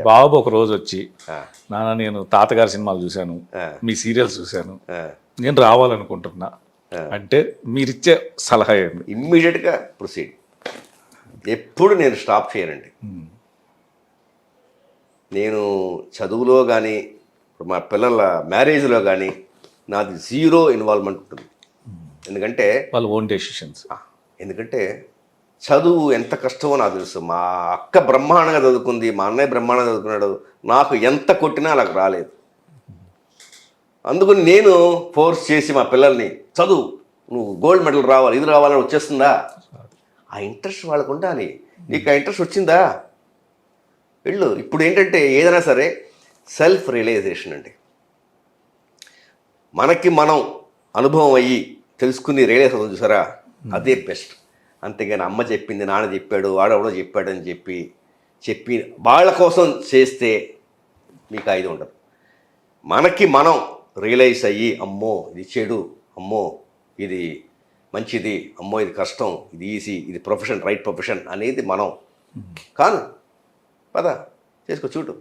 బాబు ఒక రోజు వచ్చి నాన్న నేను తాతగారి సినిమాలు చూశాను, మీ సీరియల్స్ చూశాను, నేను రావాలనుకుంటున్నా అంటే మీరిచ్చే సలహా ఏంటి? ఇమ్మీడియట్గా ప్రొసీడ్. ఎప్పుడు నేను స్టాప్ చేయనండి. నేను చదువులో కానీ మా పిల్లల మ్యారేజ్లో కానీ నాది జీరో ఇన్వాల్వ్మెంట్ ఉంటుంది. ఎందుకంటే వాళ్ళ ఓన్ డెసిషన్స్. ఎందుకంటే చదువు ఎంత కష్టమో నాకు తెలుసు. మా అక్క బ్రహ్మాండంగా చదువుకుంది, మా అన్నయ్య బ్రహ్మాండంగా చదువుకున్నాడు. నాకు ఎంత కొట్టినా నాకు రాలేదు. అందుకని నేను ఫోర్స్ చేసి మా పిల్లల్ని చదువు, నువ్వు గోల్డ్ మెడల్ రావాలి, ఇది రావాలని వచ్చేస్తుందా? ఆ ఇంట్రెస్ట్ వాళ్ళకు ఉండాలి. నీకు ఆ ఇంట్రెస్ట్ వచ్చిందా వెళ్ళు. ఇప్పుడు ఏంటంటే ఏదైనా సరే సెల్ఫ్ రియలైజేషన్ అండి. మనకి మనం అనుభవం అయ్యి తెలుసుకుని రియలైజ్ అవుతుంది చూసారా, అదే బెస్ట్. అంతేగాని అమ్మ చెప్పింది, నాన్న చెప్పాడు, వాడెవడో చెప్పాడని చెప్పి వాళ్ళ కోసం చేస్తే మీకు ఇది ఉండదు. మనకి మనం రియలైజ్ అయ్యి అమ్మో ఇది చెడు, అమ్మో ఇది మంచిది, అమ్మో ఇది కష్టం, ఇది ఈజీ, ఇది ప్రొఫెషన్, రైట్ ప్రొఫెషన్ అనేది మనం కాను పద చేసుకో చూడు.